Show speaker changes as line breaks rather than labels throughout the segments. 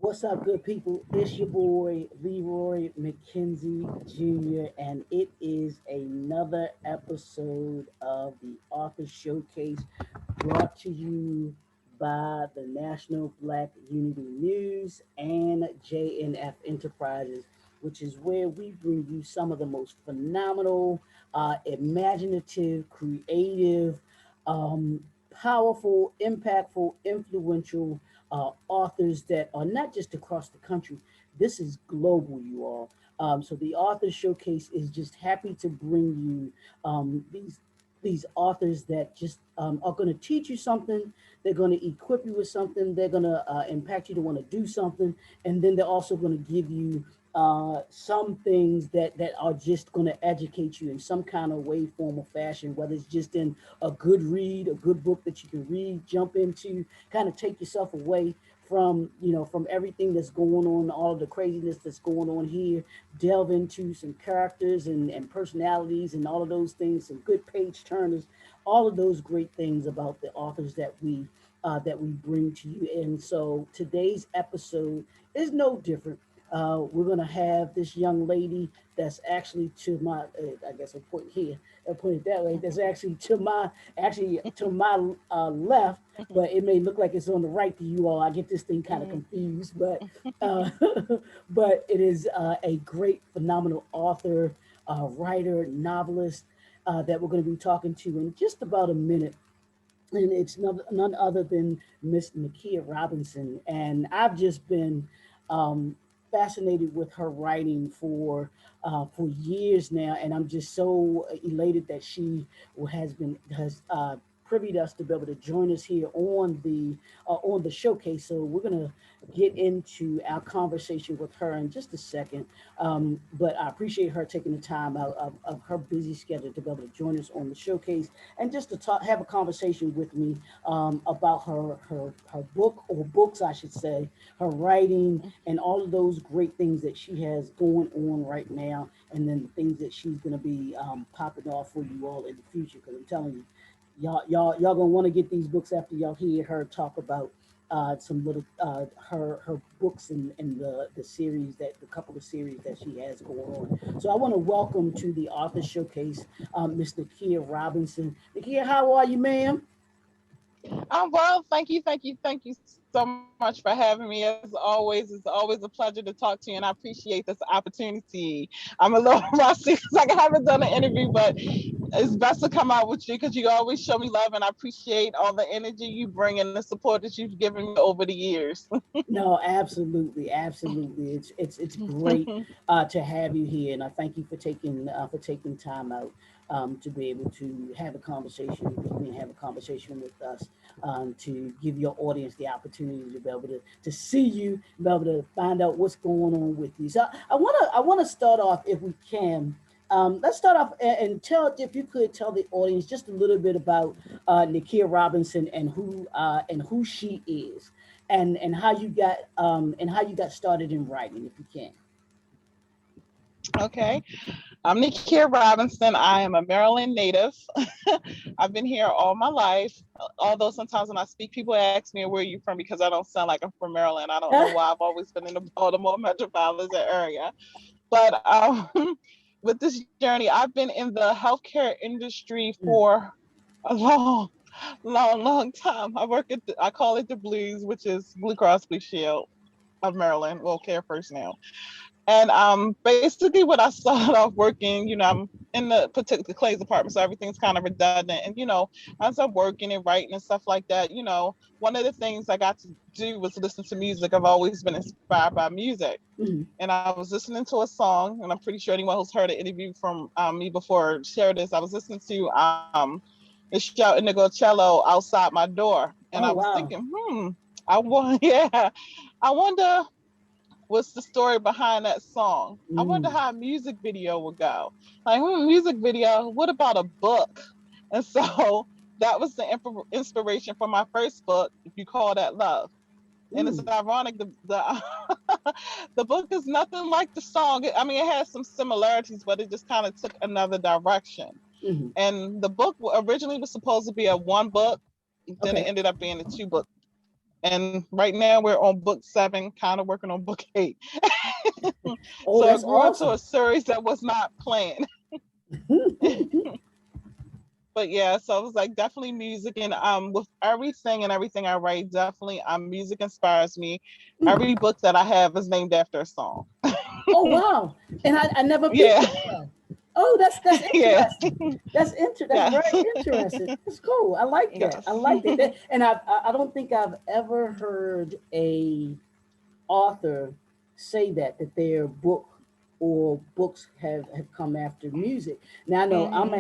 What's up, good people? It's your boy Leroy McKenzie Jr., and it is another episode of the Author Showcase brought to you by the National Black Unity News and JNF Enterprises, which is where we bring you some of the most phenomenal, imaginative, creative, um, powerful, impactful, influential authors that are not just across the country. This is global, you all. So the Author Showcase is just happy to bring you these authors that just are going to teach you something. They're going to equip you with something. They're going to impact you to want to do something, and then they're also going to give you some things that are just going to educate you in some kind of way, form, or fashion, whether it's just in a good read, a good book that you can read, jump into, kind of take yourself away from from everything that's going on, all of the craziness that's going on here, delve into some characters and personalities and all of those things, some good page turners, all of those great things about the authors that we bring to you. And so today's episode is no different. We're going to have this young lady that's actually to my, I guess I'll put it here, I'll put it that way, that's actually to my left, but it may look like it's on the right to you all. I get this thing kind of confused, but uh, but it is a great, phenomenal author, writer, novelist that we're going to be talking to in just about a minute, and it's none other than Miss Nikia Robinson. And I've just been fascinated with her writing for years now, and I'm just so elated that she has privied us to be able to join us here on the showcase. So we're gonna get into our conversation with her in just a second. But I appreciate her taking the time out of her busy schedule to be able to join us on the showcase and just to talk, have a conversation with me about her book, or books, I should say, her writing, and all of those great things that she has going on right now, and then the things that she's going to be popping off for you all in the future. Because I'm telling you, y'all gonna want to get these books after y'all hear her talk about some little her books and the series, that the couple of series that she has going on. So I want to welcome to the Author Showcase Miss Nikia Robinson. Nikia, how are you, ma'am?
Well, thank you so much for having me. As always, it's always a pleasure to talk to you, and I appreciate this opportunity. I'm a little rusty because I haven't done an interview, but it's best to come out with you because you always show me love, and I appreciate all the energy you bring and the support that you've given me over the years.
No, absolutely, absolutely. It's great to have you here, and I thank you for taking time out to be able to have a conversation with me and have a conversation with us, to give your audience the opportunity to be able to see you, be able to find out what's going on with you. So I wanna start off, if we can. Let's start off and tell, if you could tell the audience just a little bit about Nikia Robinson and who she is, and how you got started in writing, if you can.
Okay. I'm Nikia Robinson. I am a Maryland native. I've been here all my life. Although sometimes when I speak, people ask me where you from because I don't sound like I'm from Maryland. I don't know why. I've always been in the Baltimore metropolitan area. But with this journey, I've been in the healthcare industry for a long time. I call it the Blues, which is Blue Cross Blue Shield of Maryland, well, Care First now. And basically, when I started off working, I'm in the particular Clay's apartment, so everything's kind of redundant. And as I'm working and writing and stuff like that, one of the things I got to do was listen to music. I've always been inspired by music,
Mm,
and I was listening to a song, and I'm pretty sure anyone who's heard an interview from me before share this. I was listening to the show Indigo Cello outside my door, and
oh
I was
wow.
thinking, I want, yeah, I wonder what's the story behind that song. I wonder
Mm,
how a music video would go. Like, music video, what about a book? And so that was the inspiration for my first book, if you call that love. And it's
mm,
ironic, the the book is nothing like the song. I mean, it has some similarities, but it just kind of took another direction.
mm.
And the book originally was supposed to be a one book, then it
Okay.
ended up being a two book. And right now we're on book 7, kind of working on book 8.
Oh,
So
that's
it grew into
awesome.
a series that was not planned. But yeah, so it was like definitely music, and with everything and everything I write, definitely music inspires me. Every
Mm.
book that I have is named after a song.
Oh wow! And I never peeped
Yeah,
at that. Oh, that's
yeah,
interesting. That's
yes,
very interesting. That's cool. I like that. I
yes.
like that. And I don't think I've ever heard a author say that their book or books have come after music. Now I know
Mhm,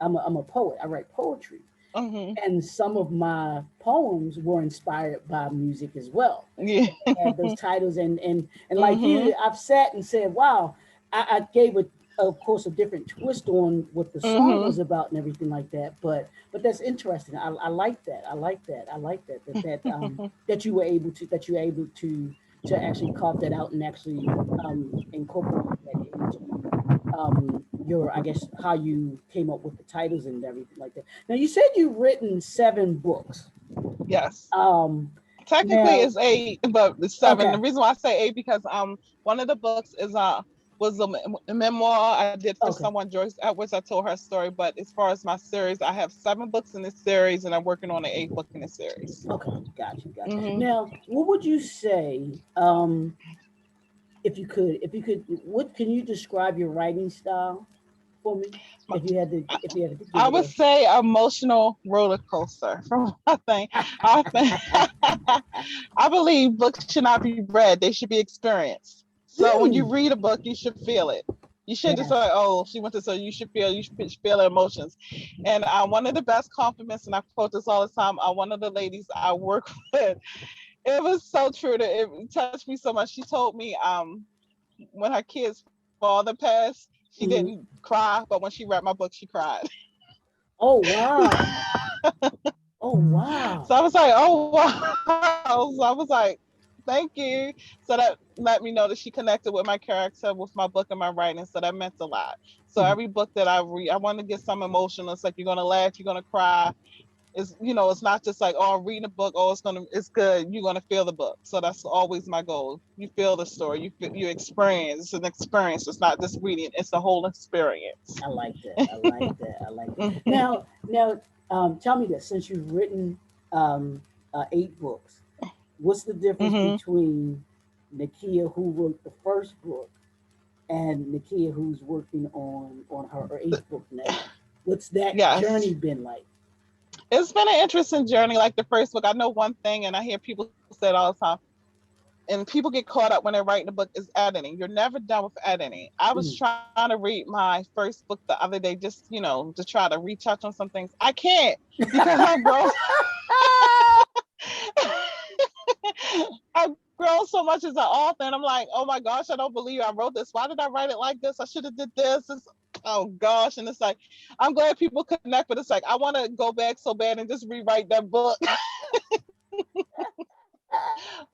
I'm a poet. I write poetry,
mhm,
and some of my poems were inspired by music as well.
yeah,
Had those titles, and like
mhm,
you, I've sat and said, "Wow!" I gave it, of course, a different twist on what the song
mhm.
was about and everything like that. But that's interesting. I like that. I like that. I like that. That you were able to to actually carve that out and actually incorporate that into your, I guess, how you came up with the titles and everything like that. Now you said you've written 7 books.
Yes.
Um,
Technically
now,
it's 8, but it's 7. The
okay,
reason why I say 8 because one of the books is was a memoir I did for
okay.
someone, Joyce Edwards. I told her story, but as far as my series, I have 7 books in this series, and I'm working on the 8th book in the series.
Okay, gotcha.
Hmm.
Now, what would you say, if you could, what can you describe your writing style for me? If you had to give
I
it
would
a,
say emotional roller coaster. From I think, I think, I believe books should not be read; they should be experienced. So when you
hmm,
read a book, you should feel it. You should just
yes,
say, "Oh, she went to," so you should feel the emotions. And one of the best compliments, and I quote this all the time. One of the ladies I work with, it was so true that it touched me so much. She told me, when her kid's father passed, she
hmm.
didn't cry, but when she read my book, she cried.
Oh wow, oh
So
wow,
I was like, oh wow. So I was like, thank you. So that let me know that she connected with my character, with my book and my writing. So that meant a lot. So
hmm.
every book that I read, I want to get some emotional. It's like you're gonna laugh, you're gonna cry. It's not just like, oh, I'm reading a book, oh, it's good. You're gonna feel the book. So that's always my goal. You feel the story, you experience. It's an experience. It's not just reading, it's the whole experience.
I like that. I like that. I like that. Now, tell me this: since you've written 8 books, what's the difference
Hmm.
between Nikia, who wrote the first book, and Nikia, who's working on her 8th book now? What's that
Yes.
journey been like?
It's been an interesting journey. Like the first book, I know one thing, and I hear people say it all the time. And people get caught up when they're writing a book is editing. You're never done with editing. I was
Mm.
trying to read my first book the other day, just to try to retouch on some things. I can't because I've grown. I've grown so much as an author, and I'm like, oh my gosh, I don't believe I wrote this. Why did I write it like this? I should have did this. Oh gosh, and it's like, I'm glad people connect, but it's like I want to go back so bad and just rewrite that book.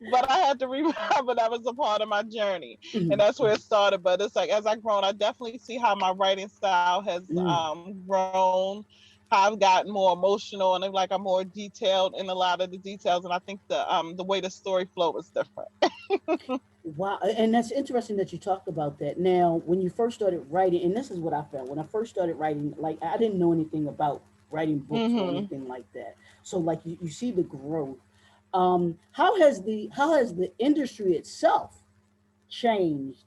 But I had to remember that was a part of my journey, and
Mm,
that's where it started. But it's like as I grown, I definitely see how my writing style has
mm.
grown, how I've gotten more emotional, and like I'm more detailed in a lot of the details. And I think the way the story flow was different.
Wow, and that's interesting that you talked about that. Now, when you first started writing, and this is what I found when I first started writing, like I didn't know anything about writing books or
Hmm.
anything like that. So, like you see the growth. How has the industry itself changed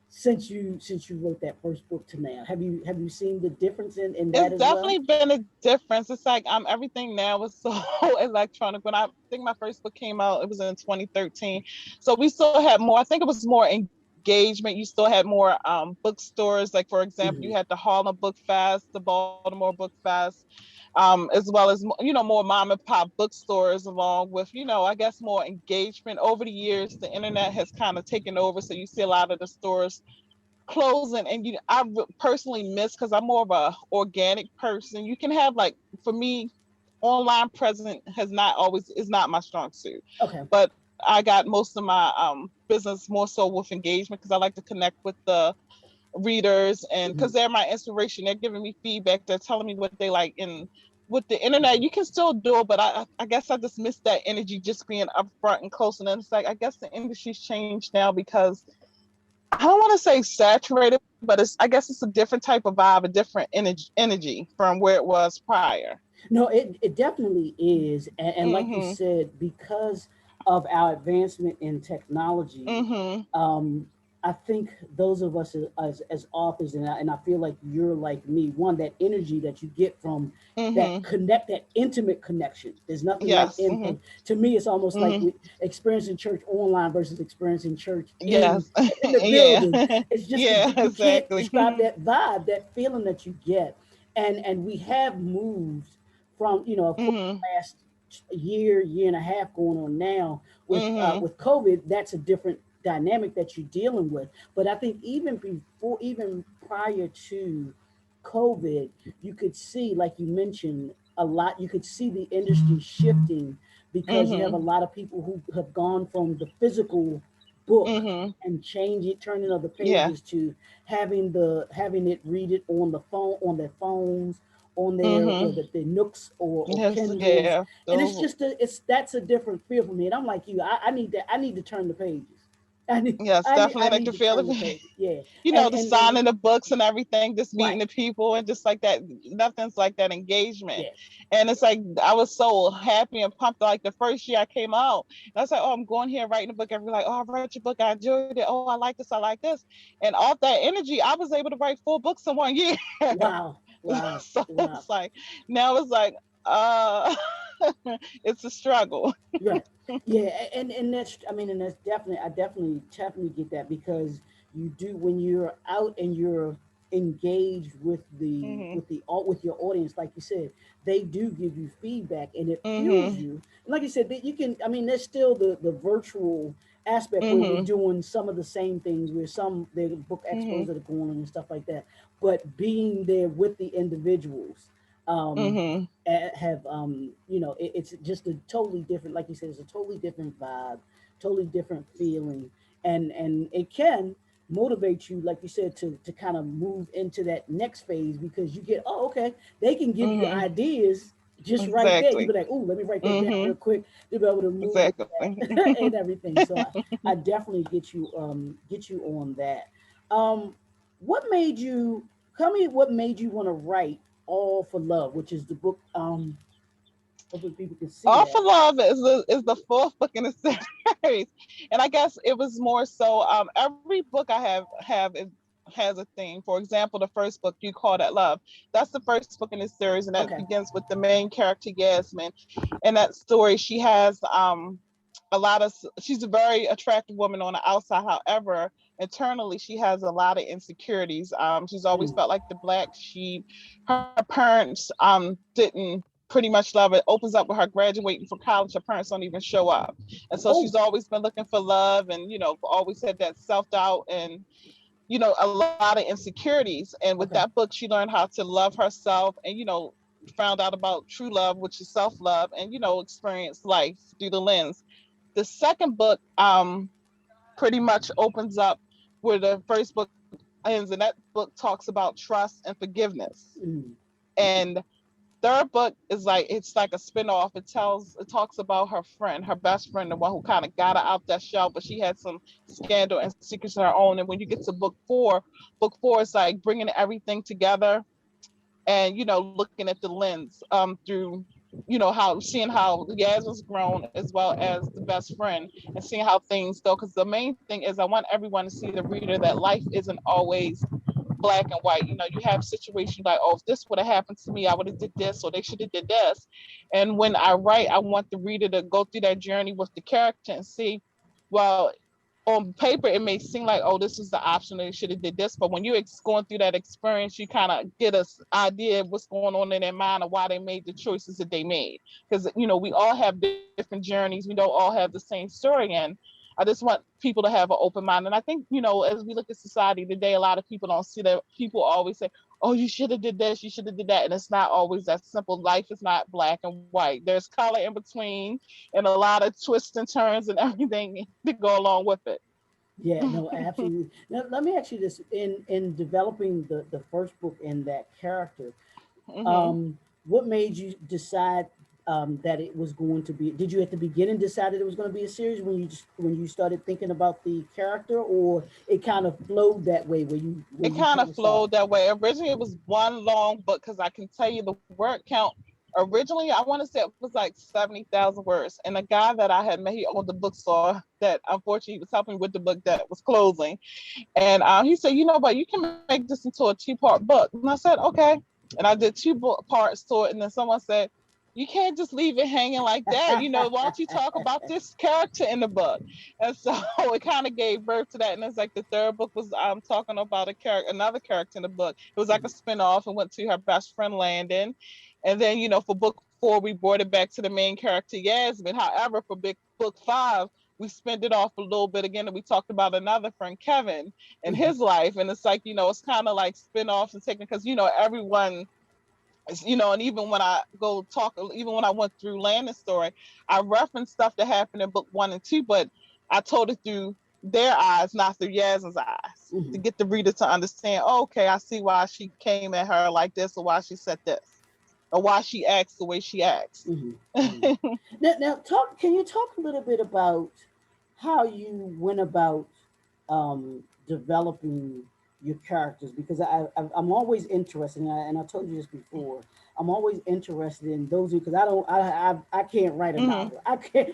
since you wrote that first book to now? Have you seen the difference in
It's
that as well?
definitely been a difference. It's like everything now is so electronic. When I think my first book came out, it was in 2013. So we still had more. I think it was more engagement. You still had more bookstores. Like for example, you
Hmm.
had the Harlem Book Fest, the Baltimore Book Fest, as well as more mom and pop bookstores, along with I guess more engagement. Over the years, the internet has kind of taken over, so you see a lot of the stores closing. And personally miss, because I'm more of a organic person. You can have, like, for me, online present has not always is not my strong suit,
Okay.
but I got most of my business more so with engagement, because I like to connect with the readers, and because
Hmm.
they're my inspiration. They're giving me feedback, they're telling me what they like, and with the internet, you can still do it, but I guess I just miss that energy, just being upfront and close. And then it's like, I guess the industry's changed now because I don't want to say saturated, but I guess it's a different type of vibe, a different energy from where it was prior.
No, it definitely is. And like you
Mhm.
said, because of our advancement in technology,
Mhm.
um, I think those of us as authors, and I feel like you're like me, one, that energy that you get from
Mhm.
that intimate connection. There's nothing like
Yes. Mhm.
to me, it's almost like
Mhm.
experiencing church online versus experiencing church
Yes.
in the
Yeah.
building. It's just
Yeah,
you can't
exactly.
describe that vibe, that feeling that you get. And we have moved from, of course,
Mhm.
the last year and a half going on now
Mhm.
with COVID. That's a different dynamic that you're dealing with. But I think even prior to COVID, you could see, like you mentioned, a lot. You could see the industry shifting because you have a
Mhm.
lot of people who have gone from the physical book
Mhm.
and change it, turning of the
Yeah.
pages to having it read it on the phone, on their phones, on their
Mhm.
the Nooks or
Yes.
Kindles,
Yeah.
and it's
Those.
just that's a different feel for me. And I'm like you, I need to turn the pages.
Yes,
I
definitely like
need
to
to
feel
turn the
it.
pages. Yeah,
The
and
signing the books and everything, just meeting
right,
the people and just like that, nothing's like that engagement.
yeah,
And it's like I was so happy and pumped. Like the first year I came out, and I was like, oh, I'm going here writing a book. Everybody's like, oh, I read your book, I enjoyed it. Oh, I like this, I like this. And off that energy, I was able to write 4 books in 1 year.
wow, wow,
So
wow.
it's like now it's like uh it's a struggle.
Right. Yeah, and that's, I mean, and that's definitely, I definitely get that, because you do, when you're out and you're engaged
Hmm.
with your audience, like you said, they do give you feedback and it fuels
Hmm.
you. And like you said, that you can, I mean, there's still the virtual aspect where we're
Hmm.
doing some of the same things, where some the book expos
Hmm.
that are going on and stuff like that, but being there with the individuals, um
Hmm.
have it's just a totally different, like you said, it's a totally different vibe, totally different feeling, and it can motivate you, like you said, to kind of move into that next phase, because you get, oh, okay, they can give you
Hmm.
ideas just right there. You be
Exactly.
like, oh, let me write that down
Hmm.
real quick to be able to move with
Exactly.
that and everything. So I definitely get you on that. um what made you tell me what made you want to write All for Love, which is the book. Hopefully people can see
All for
that.
Love is the fourth book in the series, and I guess it was more so. Every book I have has a theme. For example, the first book, You Call That Love, that's the first book in this series, and that
Okay.
begins with the main character Yasmin. In that story, she has a lot of. She's a very attractive woman on the outside. However, internally, she has a lot of insecurities. She's always
Mm.
felt like the black sheep. Her parents didn't pretty much love it. Opens up with her graduating from college. Her parents don't even show up. And so she's
Oh,
always been looking for love and, always had that self doubt and, a lot of insecurities. And with that
okay.
book, she learned how to love herself and, found out about true love, which is self love, and, experience life through the lens. The second book pretty much opens up where the first book ends, and that book talks about trust and forgiveness.
Mm.
And third book is like it's like a spinoff. It talks about her friend, her best friend, the one who kind of got her out that shell, but she had some scandal and secrets of her own. And when you get to book four is like bringing everything together and looking at the lens through how seeing how Yasmin's grown as well as the best friend and seeing how things go. Because the main thing is I want everyone to see the reader that life isn't always black and white. You have situations like, oh, if this would have happened to me, I would have did this, or they should have did this. And when I write, I want the reader to go through that journey with the character and see, well, on paper it may seem like, oh, this is the option, they should have did this. But when you're going through that experience, you kind of get an idea of what's going on in their mind and why they made the choices that they made. Because we all have different journeys, we don't all have the same story. And I just want people to have an open mind. And I think, as we look at society today, a lot of people don't see that. People always say, oh, you should have did this, you should have did that. And it's not always that simple. Life is not black and white. There's color in between and a lot of twists and turns and everything to go along with it.
Yeah, no, absolutely. Now, let me ask you this: in developing the first book in that character,
Hmm.
um, what made you decide that it was going to be? Did you at the beginning decide that it was going to be a series when you started thinking about the character, or it kind of flowed that way where
It
you
kind
kind
of
of saw?
flowed that way. Originally, it was one long book because I can tell you the word count. Originally, I want to say it was like 70,000 words. And the guy that I had met, he owned the bookstore that unfortunately he was helping me with the book that was closing. And he said, you know what, you can make this into a 2-part book. And I said, okay. And I did two parts to it. And then someone said, you can't just leave it hanging like that. Why don't you talk about this character in the book? And so it kind of gave birth to that. And it's like the third book was talking about another character in the book. It was like a spinoff and went to her best friend Landon. And then, for book 4, we brought it back to the main character, Yasmin. However, for book 5, we spent it off a little bit again, and we talked about another friend, Kevin, and his life. And it's like, it's kind of like spin-offs and taking, because, everyone, and even when I go talk, even when I went through Landon's story, I referenced stuff that happened in book 1 and 2, but I told it through their eyes, not through Yasmin's eyes, to
Mhm.
get the reader to understand, oh, okay, I see why she came at her like this, or why she said this, or why she acts the way she acts.
Hmm. Hmm. Now, talk. Can you talk a little bit about how you went about developing your characters? Because I'm always interested, and I told you this before. I'm always interested in those because I don't I can't write a
Mm-hmm.
novel.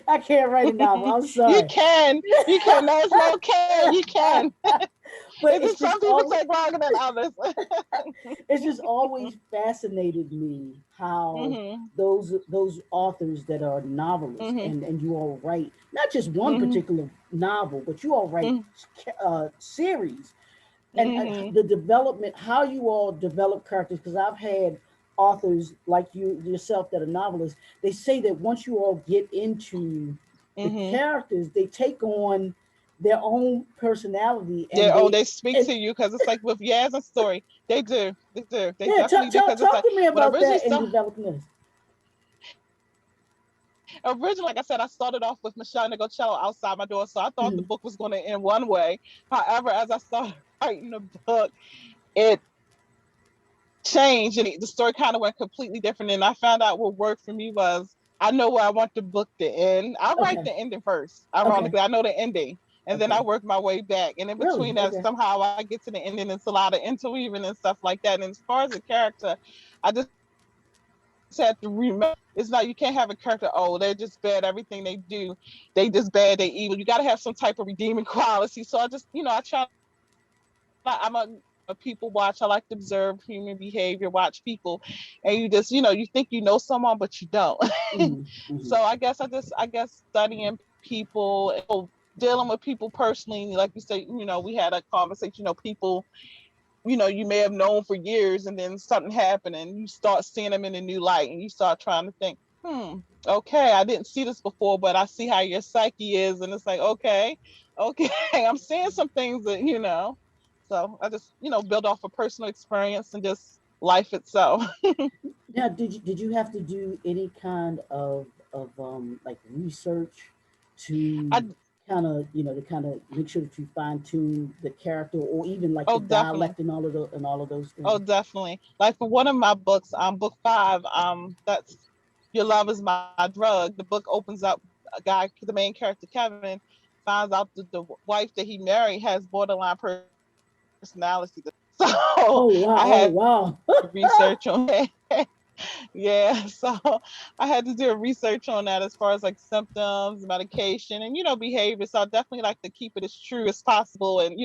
I can't write a novel. I'm
You
sorry.
can, you can. There's no can. You can.
But
It's
it's
just some
just
people
always
take longer than others.
it's just always fascinated me how
Mhm.
those authors that are novelists
Mhm.
and you all write not just one
Mhm.
particular novel, but you all write
Mhm.
series and
Mhm.
the development, how you all develop characters. Because I've had authors like you yourself that are novelists. They say that once you all get into the
Mhm.
characters, they take on their own personality
Yeah.
and
Oh,
they
they speak
and
to you because it's like with Yas's story. They do. They do. They
yeah,
definitely do. Because it's
talk
like
to me
when I
about
originally
that in
started.
developing this.
Originally, like I said, I started off with Michelle Nigocello outside my door, so I thought the
Mhm.
book was going to end one way. However, as I started writing the book, it changed and the story kind of went completely different. And I found out what worked for me was I know where I want the book to end. I write
Okay.
the ending first.
Okay.
Ironically, I know the ending. And then I
Okay.
work my way back. And in
Really?
between that,
Okay.
somehow I get to the ending. It's a lot of interweaving and stuff like that. And as far as the character, I just had to remember it's not, you can't have a character, oh, they're just bad, everything they do, they just bad, they evil. You got to have some type of redeeming quality. So I just, I try not, I'm a people watch. I like to observe human behavior, watch people, and you just, you think you know someone, but you don't.
Hmm.
So
Hmm.
I guess studying people, dealing with people personally, like you say, we had a conversation, people, you may have known for years, and then something happened, and you start seeing them in a new light, and you start trying to think, okay, I didn't see this before, but I see how your psyche is, and it's like, okay, I'm seeing some things that. So I just, build off of personal experience and just life itself.
Now, did you have to do any kind of like research
I
to to kind of make sure that you fine tune the character or even like
Oh,
the
definitely.
dialect and all of those
Oh,
things?
definitely. Like for one of my books, book 5, that's Your Love Is My Drug. The book opens up, a guy, the main character Kevin, finds out that the wife that he married has borderline personality disorder. So
Oh wow!
I
Oh
had to do
wow!
research on yeah, so I had to do a research on that as far as like symptoms, medication, and behavior. So I definitely like to keep it as true as possible, and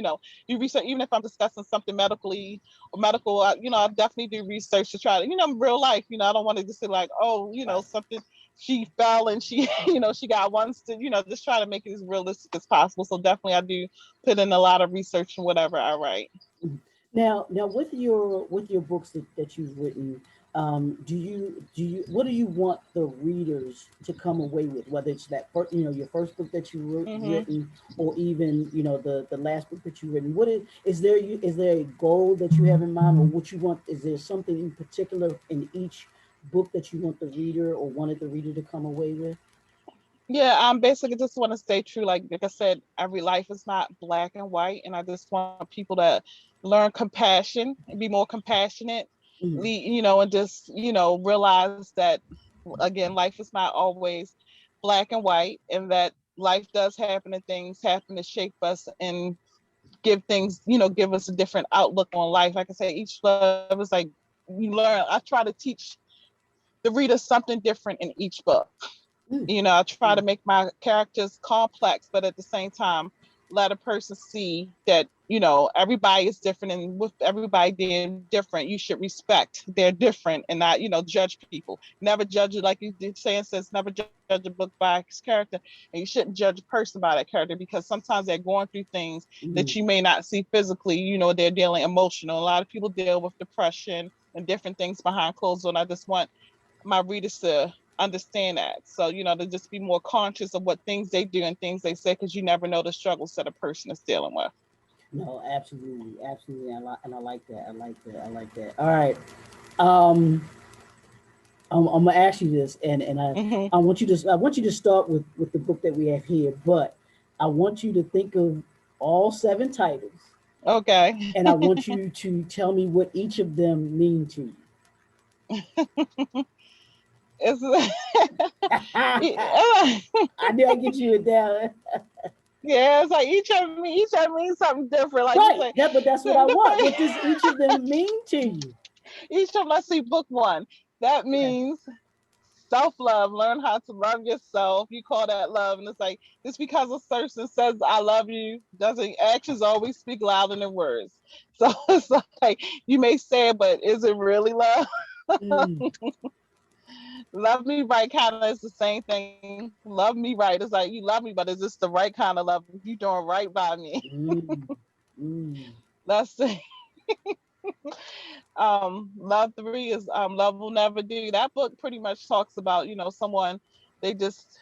do research. Even if I'm discussing something medically or medical, I definitely do research to try to, real life. I don't want to just say like, oh,
Right.
something she fell and she, she got one, just try to make it as realistic as possible. So definitely, I do put in a lot of research in whatever I write.
Mhm. Now, with your books that you've written, what do you want the readers to come away with? Whether it's that your first book that you
Hmm.
written, or even the last book that you written. Is there a goal that you have in mind, or what you want? Is there something in particular in each book that you want the reader or wanted the reader to come away with?
Yeah, basically just want to stay true. Like I said, every life is not black and white, and I just want people to learn compassion and be more compassionate.
Mm.
and just, realize that, again, life is not always black and white, and that life does happen and things happen to shape us and give things, give us a different outlook on life. Like I say, each love is like, you learn. I try to teach the reader something different in each book.
Mm.
I try to
Mm.
make my characters complex, but at the same time, let a person see that, everybody is different, and with everybody being different, you should respect they're different and not, judge people. Never judge it, like you did saying, says never judge a book by its character, and you shouldn't judge a person by that character, because sometimes they're going through things that you
Mm.
may not see physically. They're dealing emotional. A lot of people deal with depression and different things behind closed doors, and I just want my readers to understand that. So, to just be more conscious of what things they do and things they say, because you never know the struggles that a person is dealing with.
No, absolutely, absolutely, and I like that. I like that. I like that. All right. Um, I'm gonna ask you this, and
Hmm.
I want you to start with the book that we have here, but I want you to think of all seven titles,
Okay.
and I want you to tell me what each of them mean to you.
It's
I knew I get you it down.
yeah, it's like each of them means something different. Like it's
Right.
like
That, but that's what I want. What does each of them mean to you?
each of, let's see, book one. That
Okay.
means self-love. Learn how to love yourself. You call that love, and it's like, just because a person says I love you doesn't, actions always speak louder than words. So it's like, you may say it, but is it really love?
Mm,
Love me right kind of is the same thing. Love me right, it's like, you love me, but is this the right kind of love? You doing right by me?
mm, mm,
That's love three is love will never do. That book pretty much talks about, someone, they just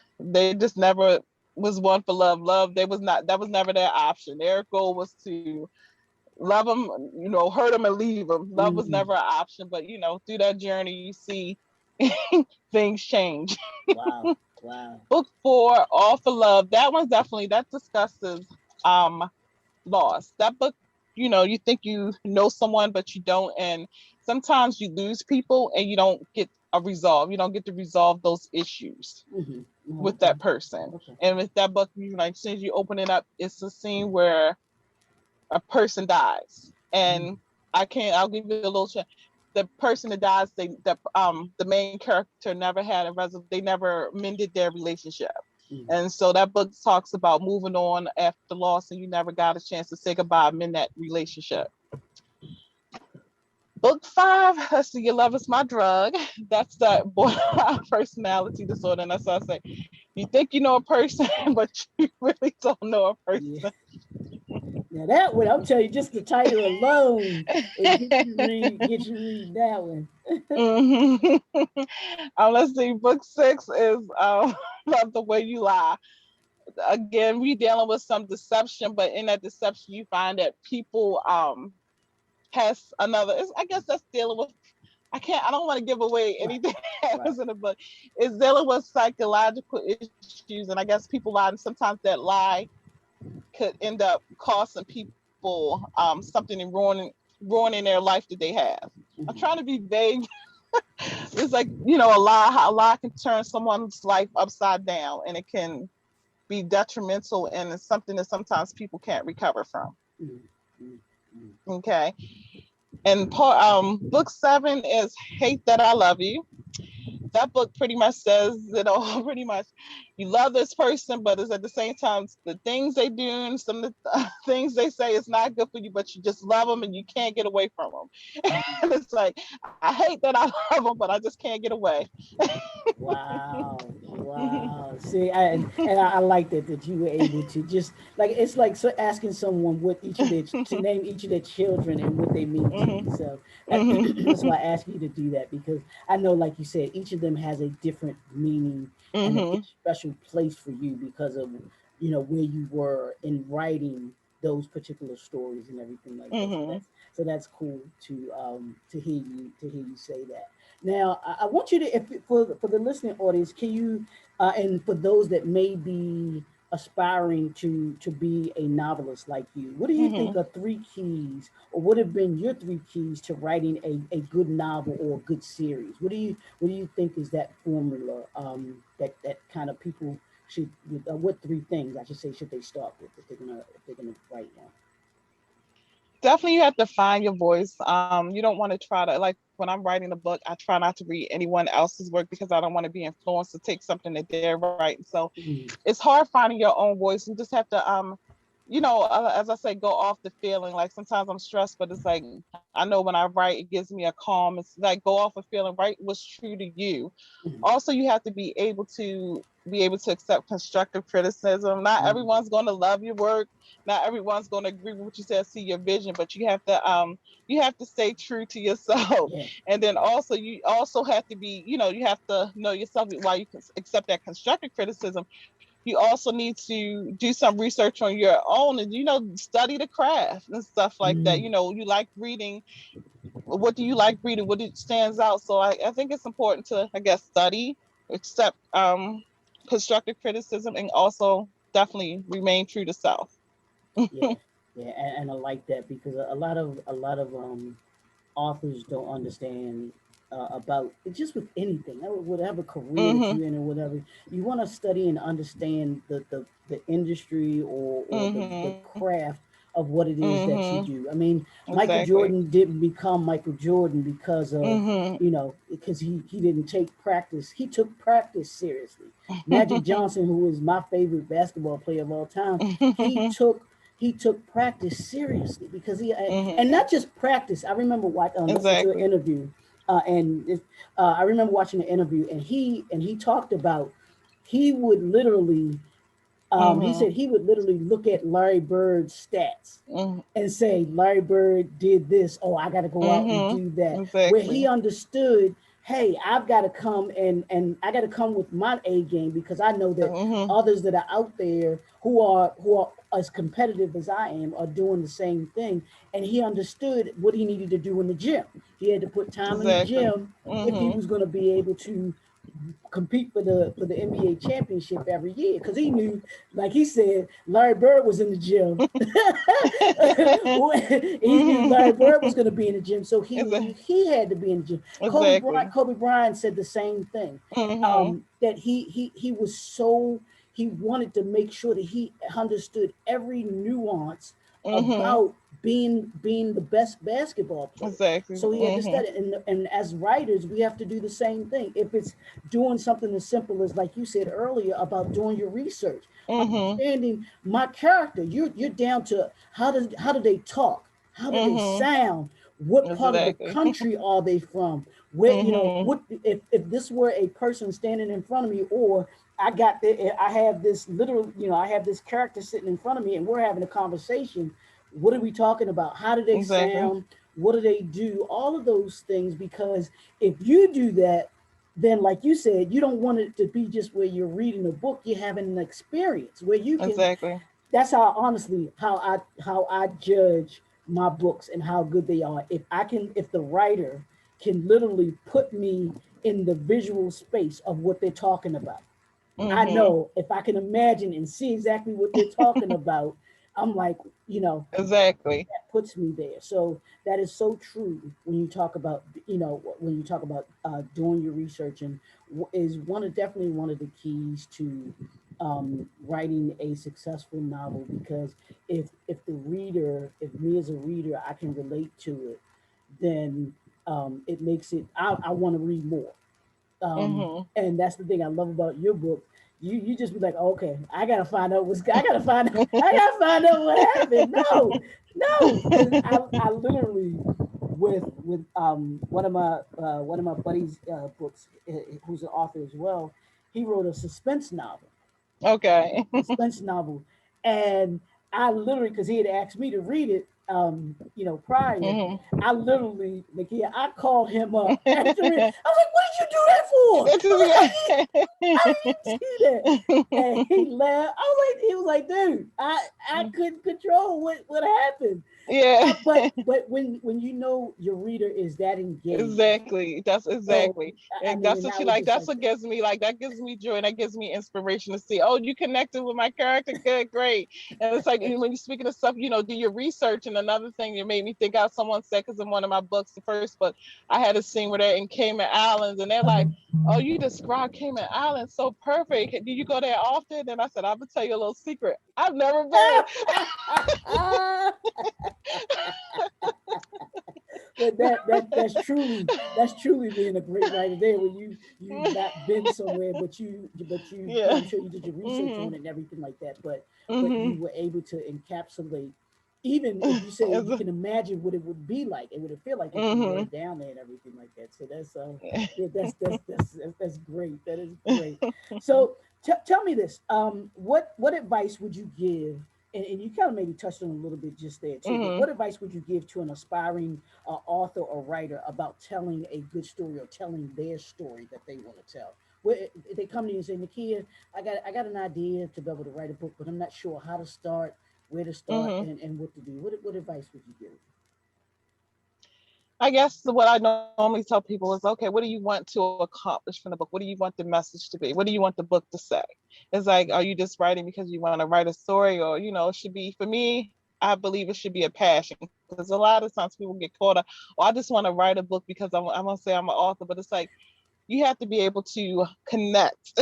never was one for love. That was never their option. Their goal was to love them, hurt them and leave them. Love was
mm.
never an option, but through that journey you see things change.
Wow. Wow.
Book four, All for Love. That one's definitely, that discusses um loss. That book, you think you know someone, but you don't. And sometimes you lose people and you don't get a resolve. You don't get to resolve those issues
Mm-hmm. Oh,
with
okay.
that person.
Okay.
And with that book, like, as soon as you open it up, it's a scene where a person dies.
Mm,
And I'll give you a little chance. The person that dies, the main character never had they never mended their relationship.
mm.
And so that book talks about moving on after loss, and you never got a chance to say goodbye, mend that relationship. Book five, let's see, Your Love Is My Drug. That's that borderline personality disorder. And that's what I say. You think you know a person, but you really don't know a
Yeah.
person.
Now that one, I'm telling you, just the title alone, it get you read that one.
Hmm. Let's see, book six is Love the Way You Lie. Again, we dealing with some deception, but in that deception, you find that people has another. I guess that's dealing with. I don't want to give away
Right.
anything that
Right.
happens in the book. It's dealing with psychological issues, and I guess people lie, and sometimes that lie could end up costing people something and ruining their life that they have. I'm
Mm-hmm.
trying to be vague. It's like, a lie can turn someone's life upside down, and it can be detrimental, and it's something that sometimes people can't recover from.
Mm-hmm. Mm-hmm.
Okay. And book seven is Hate That I Love You. That book pretty much says it all. Pretty much, you love this person, but it's at the same time the things they do and some of the things they say is not good for you, but you just love them and you can't get away from them. And it's like, I hate that I love them, but I just can't get away.
Wow, wow. See, I like that you were able to just like it's like so asking someone what each of their to name each of their children and what they mean to
Hmm.
you. So that's
Hmm.
why I asked you to do that because I know, like you said, each of them has a different meaning and a
Hmm.
special place for you because of where you were in writing those particular stories and everything like that.
Hmm.
So that's cool to hear you say that. Now, I want you to, if for the listening audience, can you, and for those that may be aspiring to be a novelist like you, what do you think
Hmm.
are three keys, or what have been your three keys to writing a good novel or a good series? What do you think is that formula, that kind of people should, what three things I should say should they start with if they're gonna write one?
Definitely you have to find your voice. You don't want to try to, like when I'm writing a book, I try not to read anyone else's work because I don't want to be influenced to take something that they're writing. So
Mm,
it's hard finding your own voice. You just have to as I say, go off the feeling. Like sometimes I'm stressed, but it's like I know when I write, it gives me a calm. It's like go off a feeling, write what's true to you.
mm,
Also, you have to be able to accept constructive criticism. Not
mm,
everyone's going to love your work. Not everyone's going to agree with what you said, see your vision, but you have to stay true to yourself.
yeah,
And then
yeah,
also you also have to be, you have to know yourself while you can accept that constructive criticism. You also need to do some research on your own and study the craft and stuff like that.
mm,
You like reading. What do you like reading? What stands out? So I think it's important to, I guess, study, accept constructive criticism, and also definitely remain true to self.
yeah, yeah, and I like that because a lot of authors don't understand about just with anything, whatever career that
Mhm.
you're in or whatever. You want to study and understand the industry or the
Mhm.
craft of what it is that you
Mhm.
do. I mean, Michael
Exactly.
Jordan didn't become Michael Jordan because of,
Mhm.
because he didn't take practice. He took practice seriously. Magic Johnson, who is my favorite basketball player of all time, he took he took practice seriously because and
Mhm.
not just practice. I remember listening to an
Exactly.
interview, I remember watching an interview, and he talked about he would literally, he
Mhm.
said he would literally look at Larry Bird's stats
Mhm.
and say Larry Bird did this. Oh, I got to go out and
Mhm.
do that. Where he
Exactly.
understood, hey, I've got to come and I got to come with my A game because I know that
Mhm.
others that are out there who are as competitive as I am are doing the same thing. And he understood what he needed to do in the gym. He had to put time in the
Exactly.
gym if he
Mhm.
was going to be able to compete for the NBA championship every year because he knew, like he said, Larry Bird was in the gym. He knew Larry Bird was
Mhm.
going to be in the gym, so he knew
Exa-
he had to be in the gym.
exactly.
Kobe Bryant said the same thing.
Mhm.
That he was so he wanted to make sure that he understood every nuance
Mhm.
about being the best basketball player.
Exactly.
So he had to
Mhm.
study, and as writers, we have to do the same thing. If it's doing something as simple as, like you said earlier, about doing your research,
Mhm.
understanding my character, you're down to how do they talk, how do they
Mhm.
sound, what part of the
Exactly.
country are they from, where,
Mhm.
what if this were a person standing in front of me, or I have this literal, I have this character sitting in front of me and we're having a conversation. What are we talking about? How do they
Exactly.
sound? What do they do? All of those things, because if you do that, then like you said, you don't want it to be just where you're reading a book, you're having an experience where you can.
Exactly.
That's how, honestly, how I judge my books and how good they are. If the writer can literally put me in the visual space of what they're talking about, I
Mhm.
know if I can imagine and see exactly what they're talking about, I'm like, you know,
Exactly.
that puts me there. So that is so true when you talk about, doing your research, and is definitely one of the keys to writing a successful novel, because if the reader, if me as a reader, I can relate to it, then it makes it, I want to read more.
Mhm.
And that's the thing I love about your book. You just be like, okay, I gotta find out, I gotta find out what happened. No, no, because I literally, with one of my buddies' books, who's an author as well. He wrote a
Okay.
suspense novel, and I literally, because he had asked me to read it, prior.
Mhm.
I literally, Nikia, I called him up after it. I was like, "What did you do that for?"
That's
I was like,
okay.
"I didn't do that," and he laughed. He was like, "Dude, I couldn't control what happened.
Yeah.
But when you know your reader is that engaged,
Exactly. That's
so
exactly.
I
And
mean,
that's
and
what
I
you
was
like.
just
That's
like
what
that.
gives me like that gives me joy and that gives me inspiration to see, oh, you connected with my character. Good, great. And it's like when you're speaking of stuff, do your research. And another thing that made me think out someone said, because in one of my books, the first book, I had a scene where they're in Cayman Islands and they're like, oh, you described Cayman Islands so perfect. Do you go there often? And I said, I'm gonna tell you a little secret. I've never been.
But that's truly being a great writer there when you've not been somewhere but
Yeah.
I'm sure you did your research on
Hmm.
it and everything like that, but you
Hmm.
were able to encapsulate, even if you say
As
you
a,
can imagine what it would be like, it would feel like if you were
hmm.
down there and everything like that. So that's yeah, that's great. That is great. So tell me this. What advice would you give, and you kind of maybe touched on a little bit just there too, but
Hmm.
what advice would you give to an aspiring author or writer about telling a good story or telling their story that they want to tell? Where they come to you and say, Nikia, I got an idea to be able to write a book, but I'm not sure how to start, where to start,
Hmm.
and what to do. What advice would you give?
I guess what I normally tell people is, okay, what do you want to accomplish from the book? What do you want the message to be? What do you want the book to say? It's like, are you just writing because you want to write a story, or it should be, for me, I believe it should be a passion, because a lot of times people get caught up, or I just want to write a book because I'm gonna say I'm an author, but it's like you have to be able to connect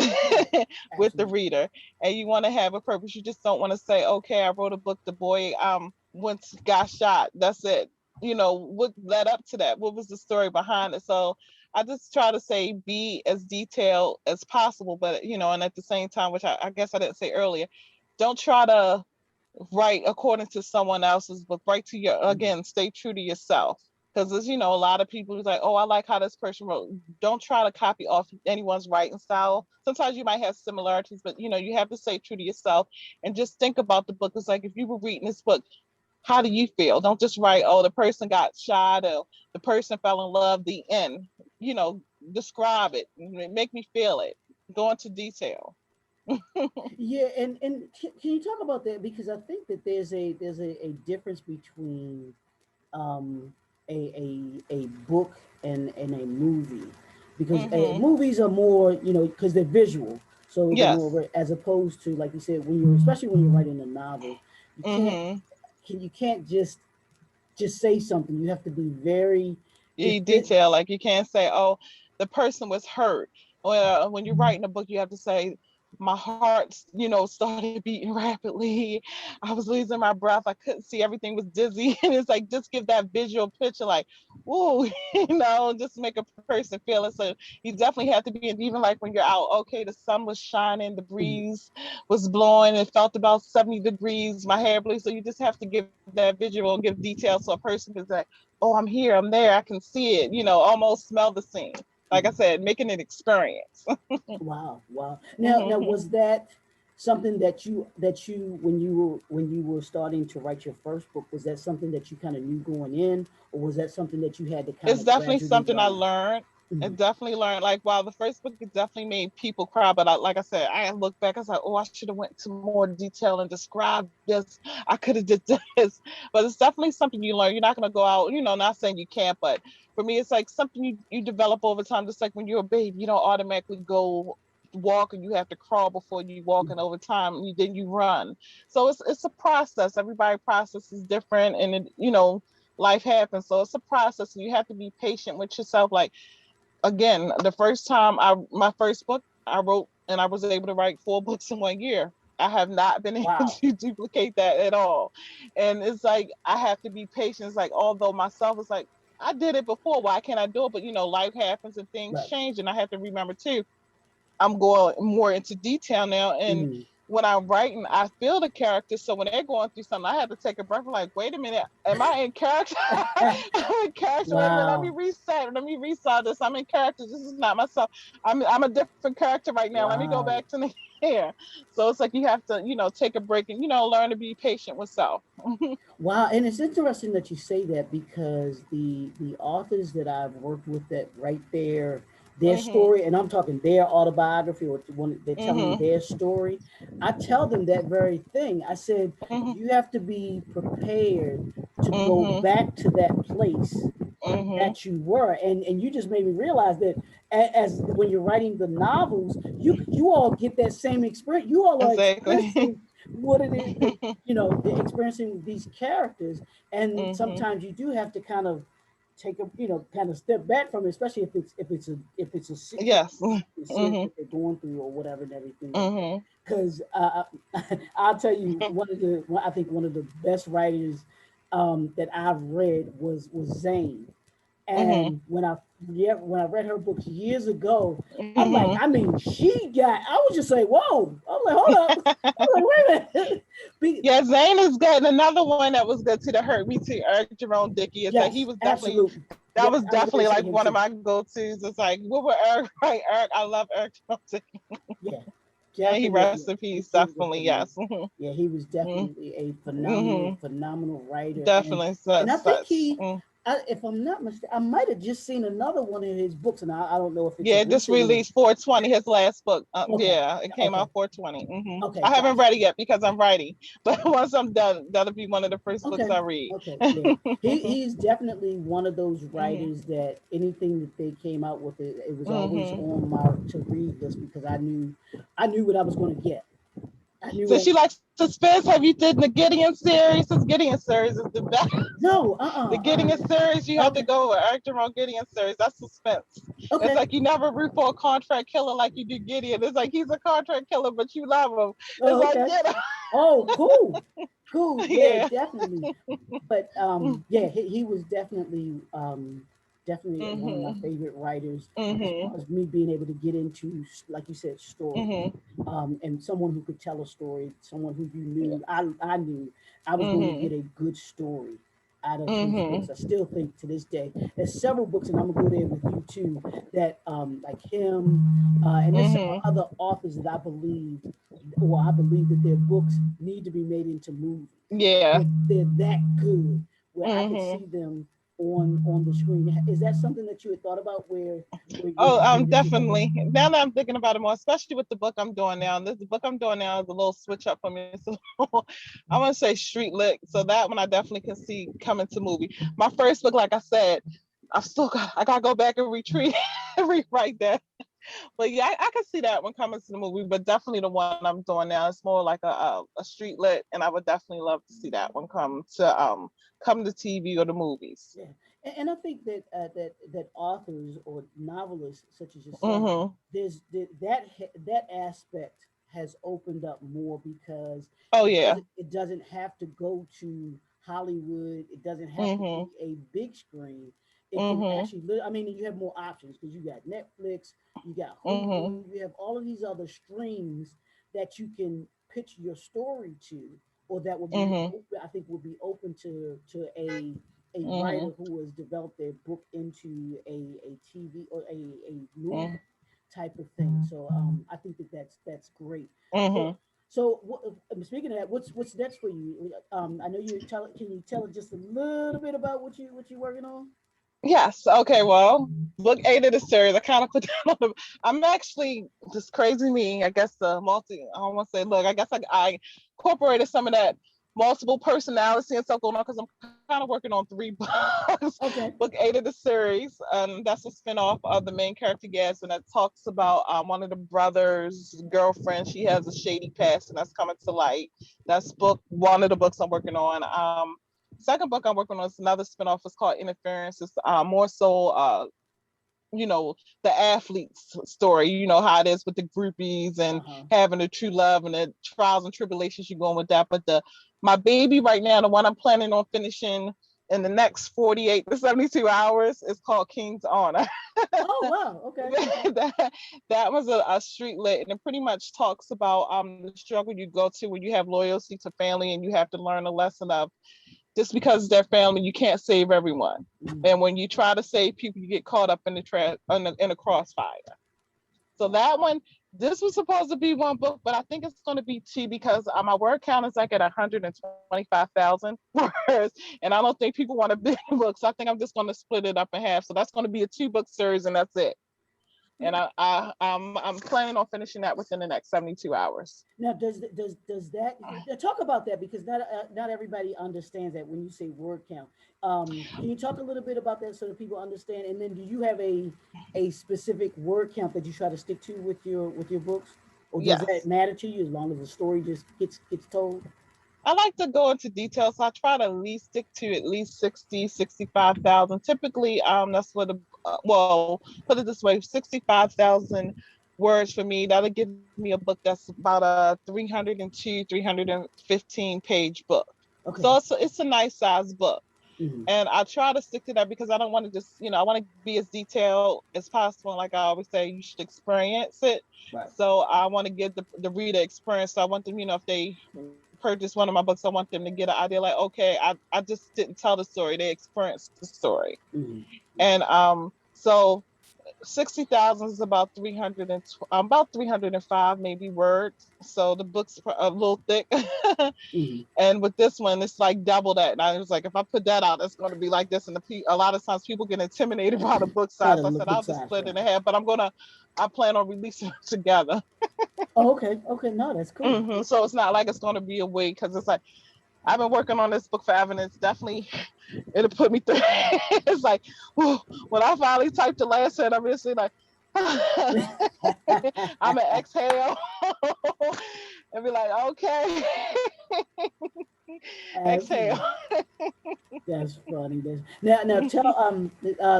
with the
Absolutely.
reader, and you want to have a purpose. You just don't want to say, okay, I wrote a book, the boy once got shot, that's it. What led up to that? What was the story behind it? So I just try to say be as detailed as possible, but and at the same time, which I guess I didn't say earlier, don't try to write according to someone else's book. Write to your,
Mm.
again, stay true to yourself. Because there's, a lot of people who's like, oh, I like how this person wrote. Don't try to copy off anyone's writing style. Sometimes you might have similarities, but you have to stay true to yourself and just think about the book. It's like, if you were reading this book, how do you feel? Don't just write, oh, the person got shot, or the person fell in love, the end. Describe it. Make me feel it. Go into detail.
Yeah, and can you talk about that, because I think that there's a difference between um, a book and a movie, because
Hmm.
movies are more, because they're visual, so they're
Yes.
more, as opposed to, like you said, when you, especially when you're writing a novel, you can't
Hmm.
you can't just say something. You have to be very
You
defi-
detail, like you can't say, oh, the person was hurt. Well, when you're writing a book, you have to say, my heart, started beating rapidly. I was losing my breath. I couldn't see. Everything was dizzy. And it's like, just give that visual picture, like, whoa, just make a person feel it. So you definitely have to be, and even like when you're out, okay, the sun was shining, the
Mhm.
breeze was blowing, it felt about 70 degrees, my hair blew. So you just have to give that visual, give detail, so a person can say, oh, I'm here, I'm there, I can see it, almost smell the scene. Like I
Mhm.
said, making an experience.
Wow, wow. Now,
Hmm.
was that something that you when you were starting to write your first book, was that something that you kind of knew going in, or was that something that you had to kind
It's
of
definitely
gradually
something I
learn?
learned. I
Mhm.
definitely learned. Like, while the first book, it definitely made people cry, but like I said, I look back, I was like, oh, I should have went to more detail and described this. I could have did this. But it's definitely something you learn. You're not going to go out, not saying you can't, but for me, it's like something you develop over time. Just like when you're a baby, you don't automatically go walk, and you have to crawl before you walk, and over time then you run. So it's a process. Everybody process is different, and life happens. So it's a process, and you have to be patient with yourself. Like, again, the first time my first book I wrote, and I was able to write 4 books in 1 year. I have not been able
Wow.
to duplicate that at all. And it's like, I have to be patient. It's like, although myself is like, I did it before, why can't I do it? But life happens and things
Right.
change. And I have to remember too, I'm going more into detail now. And
Mhm.
when I'm writing, I feel the character. So when they're going through something, I have to take a breath. I'm like, wait a minute, am I in character? I'm in character. Wait a minute, let me
Wow.
reset. Let me restart this. I'm in character. This is not myself. I'm a different character right now. Let me go back
Wow.
to the here. So it's like you have to, take a break and learn to be patient with self.
Wow, and it's interesting that you say that, because the authors that I've worked with that right there their story, and I'm talking their autobiography, or when they're telling
Mhm.
their story, I tell them that very thing. I said,
Mhm.
you have to be prepared to go
Mhm.
back to that place
Mhm.
that you were, and you just made me realize that as when you're writing the novels, you all get that same experience. You all are
Exactly.
experiencing what it is that they're experiencing these characters, and
Mhm.
sometimes you do have to kind of take a kind of step back from it, especially if it's a
Yes.
series
Mhm.
that they're going through or whatever and everything like that.
Mhm.
Because I'll tell you, I think one of the best writers that I've read was Zane.
Mhm.
And when I read her books years ago, I'm like,
Mhm.
I mean, I was just like, whoa. I'm like, hold up. I'm like, wait a minute.
Yeah, Zane is good. And another one that was good too that hurt me too, Eric Jerome Dickey. It's like he
Yes,
was definitely
absolutely.
that was
Yes, I was
definitely
going to say
like
him
one of
too.
my go-tos. It's like what would Eric write? Eric, I love Eric Jerome Dickey.
Yeah,
And he
definitely.
rests in peace,
He was a
definitely,
phenomenal.
yes. Mhm.
Yeah, he was
Mhm.
definitely a phenomenal,
Mhm.
phenomenal writer,
Definitely
and I think
such.
if I'm not mistaken, I might have just seen another one of his books, and I don't know if it's a
Yeah, just
recent one.
released 420, his last book.
Okay,
Yeah, it came
okay,
out 420.
okay,
I haven't
gotcha.
read it yet because I'm writing, but once I'm done, that'll be one of the first books
Okay.
I read.
Okay. Yeah. He's definitely one of those
Mhm.
writers that anything that they came out with, it was always
Mhm.
on my to read list because I knew what I was going to get. I knew
So
what I
she likes suspense. Have you did the Gideon series? This Gideon series is the best.
no,
The Gideon series, you have to
okay.
go with Eric Jerome Gideon series. That's suspense. It's
Okay.
like you never root for a contract killer like you do Gideon. It's like he's a contract killer, but you love him. It's
Oh,
like
okay.
get him.
Oh, cool. Cool. Yeah,
Yeah.
definitely. But yeah, he was definitely one of my
Mhm.
favorite writers as far
Mhm.
as me being able to get into, like you said, stories.
Mhm.
And someone who could tell a story, someone who you knew, I knew I was going to get
Mhm.
a good story out of his books.
Mhm.
I still think to this day, there's several books, and I'm gonna go there with you too, that like him, and there's several
Mhm.
other authors that I believe that their books need to be made into movies.
Yeah.
They're that good where I could
Mhm.
see them on the screen. Is that something that you had thought about where
Oh,
you wanted to go?
definitely. Now that I'm thinking about it more, especially with the book I'm doing now. And this the book I'm doing now is a little switch up for me. It's a little, I want to say street lit. So that one I definitely can see coming to movie. My first book, like I said, I gotta go back and retreat and rewrite that. But yeah, I can see that one coming to the movie. But definitely the one I'm doing now is more like a street lit, and I would definitely love to see that one come to TV or the movies.
Yeah, and I think that that authors or novelists such as yourself,
Hmm.
that aspect has opened up more because
Oh yeah.
it doesn't have to go to Hollywood. It doesn't have to be
Hmm.
a big screen. It can
Hmm.
actually, I mean, you have more options because you got Netflix, you got
Hmm.
Hulu, you have all of these other streams that you can pitch your story to, or that would be
Hmm.
open, I think would be open to a
Hmm.
writer who has developed their book into a TV or a movie
Hmm.
type of thing. So I think that that's great. So
Hmm.
speaking of that, what's next for you? I know you tell. Can you tell us just a little bit about what you working on?
Yes. Okay. Well, book 8 of the series, I kind of put down on the. I'm actually just crazy me. I guess the multi. I don't want to say. Look, I guess I incorporated some of that multiple personality and stuff going on because I'm kind of working on 3 books.
Okay.
Book 8 of the series, that's a spinoff of the main character Gas, and that talks about one of the brothers' girlfriend. She has a shady past, and that's coming to light. That's book one of the books I'm working on. Second book I'm working on is another spinoff. It's called Interference. It's more so, you know, the athlete's story. You know how it is with the groupies
Uh
and
huh.
having the true love and the trials and tribulations you going with that. But my baby right now, the one I'm planning on finishing in the next 48 to 72 hours, is called King's Honor.
Oh wow. Okay. Okay.
that that was a street lit, and it pretty much talks about the struggle you go to when you have loyalty to family and you have to learn a lesson of just because they're family, you can't save everyone.
Mm.
And when you try to save people, you get caught up in the crossfire. So that one, this was supposed to be one book, but I think it's going to be two because my word count is like at 125,000 words, and I don't think people want a big book. So I think I'm just going to split it up in half. So that's going to be a 2 book series, and that's it. and I'm planning on finishing that within the next 72 hours.
Now, does that talk about that, because not everybody understands that when you say word count. Can you talk a little bit about that so that people understand? And then, do you have a specific word count that you try to stick to with your books, or does that
Yes.
matter to you as long as the story just gets told?
I like to go into details. So I try to at least stick to at least 60, 65,000. Typically, that's what, well, put it this way, 65,000 words for me. That'll give me a book that's about a 302, 315 page book. So
Okay.
it's a nice size book.
Hmm.
And I try to stick to that because I don't want to just, I want to be as detailed as possible. Like I always say, you should experience it.
Right.
So I want to give the reader experience. So I want them, if they purchase one of my books, I want them to get an idea like, okay, I just didn't tell the story. They experienced the story.
Hmm.
And so 60,000 is about 300 and about 305 maybe words. So the book's a little thick.
Hmm.
And with this one, it's like double that. And I was like, if I put that out, it's going to be like this. And a lot of times people get intimidated by the book
By
size. So I
the
said,
book
I'll just
size,
split it
right?
in half, but I plan on releasing it together.
Oh, okay. Okay. No, that's cool.
So it's not like it's going to be a wait because it's like, I've been working on this book forever and it's definitely, it'll put me through. It's like, whew, when I finally typed the last set, I'm just like, I'm an exhale and be like, okay, exhale.
Absolutely. That's funny. Now tell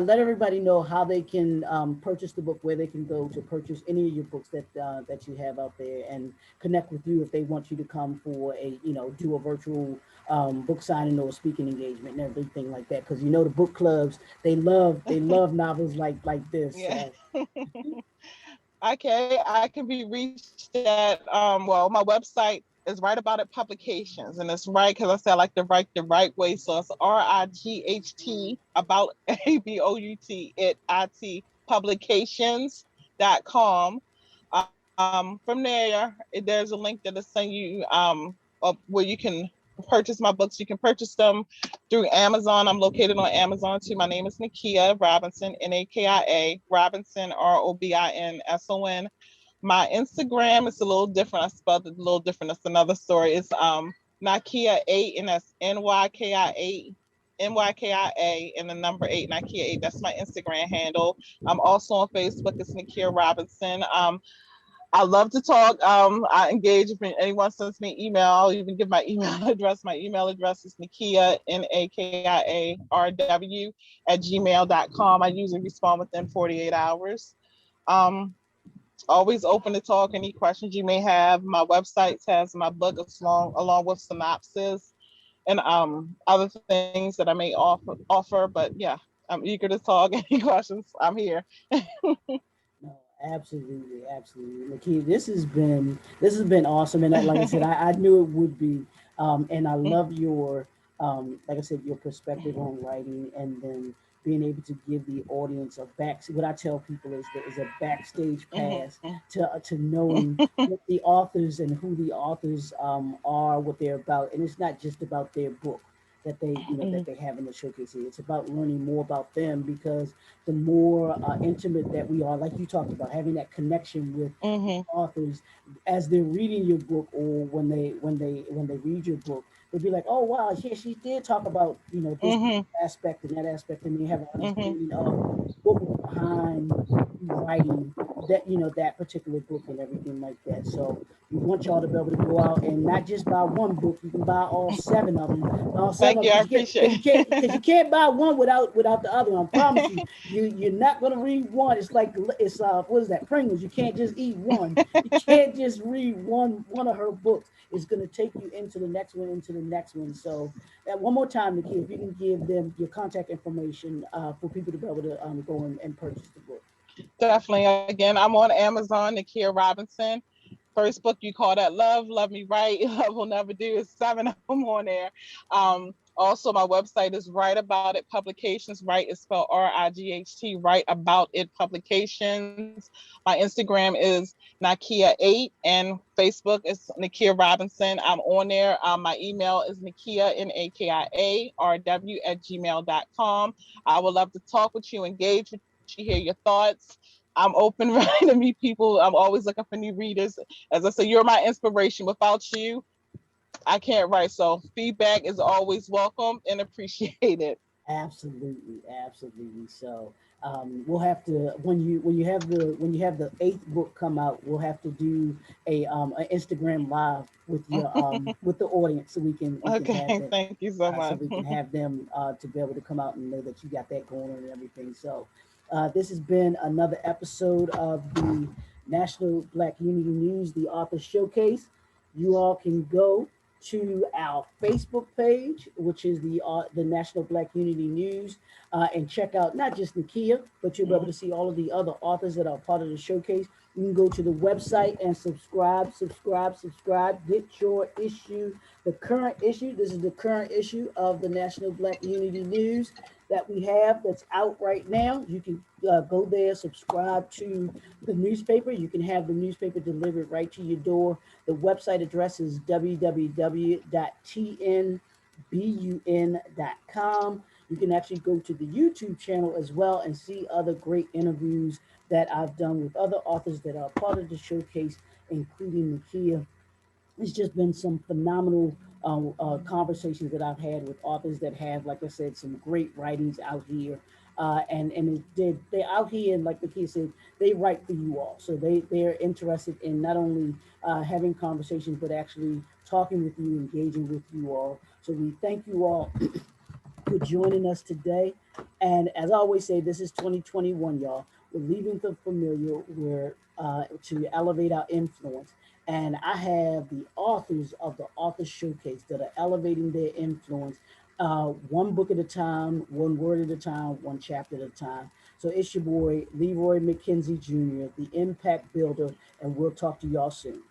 let everybody know how they can purchase the book, where they can go to purchase any of your books that you have out there, and connect with you if they want you to come for a do a virtual book signing or speaking engagement and everything like that. Because the book clubs, they love novels like this.
Yeah.
So
I can be reached at well, my website is Right About It Publications, and it's right because I say I like to write the right way. So it's RIGHT about ABOUT it publications.com. From there, there's a link that'll send you where you can purchase my books. You can purchase them through Amazon. I'm located on Amazon too. My name is Nikia Robinson, Nakia Robinson, ROBINSON. My Instagram is a little different. I spelled it a little different. That's another story. It's Nikia 8, and that's NYKIA and the number 8, Nikia 8. That's my Instagram handle. I'm also on Facebook. It's Nikia Robinson. I love to talk. I engage if anyone sends me an email. I'll even give my email address. My email address is Nikia, NAKIARW @gmail.com. I usually respond within 48 hours. Um, Always open to talk any questions you may have. My website has my book along with synopsis and other things that I may offer. But yeah, I'm eager to talk. Any questions? I'm here.
no, absolutely, absolutely, Lakeith. This has been awesome, and like I said, I knew it would be. And I love your, like I said, your perspective on writing, and then being able to give the audience a back. What I tell people is a backstage pass
Mhm.
to knowing what the authors and who the authors are, what they're about, and it's not just about their book that
Mhm.
they have in the showcase here. It's about learning more about them, because the more intimate that we are, like you talked about, having that connection with the
Mhm.
authors as they're reading your book, or when they read your book, they'll be like, "Oh wow, she did talk about this
Mhm.
aspect and that aspect," and they have an
Mhm.
understanding of what was behind you writing that particular book and everything like that. So we want y'all to be able to go out and not just buy one book. You can buy all seven of them. All seven
Thank
of
you.
them,
I
because
appreciate
you can't buy one without the other one. I promise you, you're not gonna read one. It's like it's what is that, Pringles? You can't just eat one. You can't just read one of her books. It's gonna take you into the next one, into the next one. So one more time, Nikki, if you can give them your contact information for people to be able to go and purchase the book.
Definitely. Again, I'm on Amazon, Nikia Robinson. First book you call that Love, Love Me Right, Love Will Never Do. Is 7 of them on there. Also, my website is Right About It Publications. Right is spelled RIGHT. Right About It Publications. My Instagram is Nikia 8, and Facebook is Nikia Robinson. I'm on there. My email is Nikia NAKIARW @gmail.com. I would love to talk with you, engage with you, hear your thoughts. I'm open ready to meet people. I'm always looking for new readers. As I said, you're my inspiration. Without you, I can't write. So feedback is always welcome and appreciated.
Absolutely, absolutely. So we'll have to when you have the eighth book come out, we'll have to do a an Instagram live with the audience so we can have
Okay,
them
thank you so
so
much.
we can have them to be able to come out and know that you got that going on and everything. So this has been another episode of the National Black Unity News, the Author Showcase. You all can go to our Facebook page, which is the National Black Unity News, and check out not just Nikia, but you'll be able to see all of the other authors that are part of the showcase. You can go to the website and subscribe. Get your issue, the current issue. This is the current issue of the National Black Unity News that we have that's out right now. You can go there, subscribe to the newspaper. You can have the newspaper delivered right to your door. The website address is www.tnbun.com. You can actually go to the YouTube channel as well and see other great interviews that I've done with other authors that are part of the showcase, including Nikia. It's just been some phenomenal conversations that I've had with authors that have, like I said, some great writings out here. They're out here, and like the kid said, they write for you all. So they're interested in not only having conversations, but actually talking with you, engaging with you all. So we thank you all for joining us today. And as I always say, this is 2021, y'all. We're leaving the familiar. We're to elevate our influence. And I have the authors of the Author Showcase that are elevating their influence one book at a time, one word at a time, one chapter at a time. So it's your boy, Leroy McKenzie Jr., the Impact Builder, and we'll talk to y'all soon.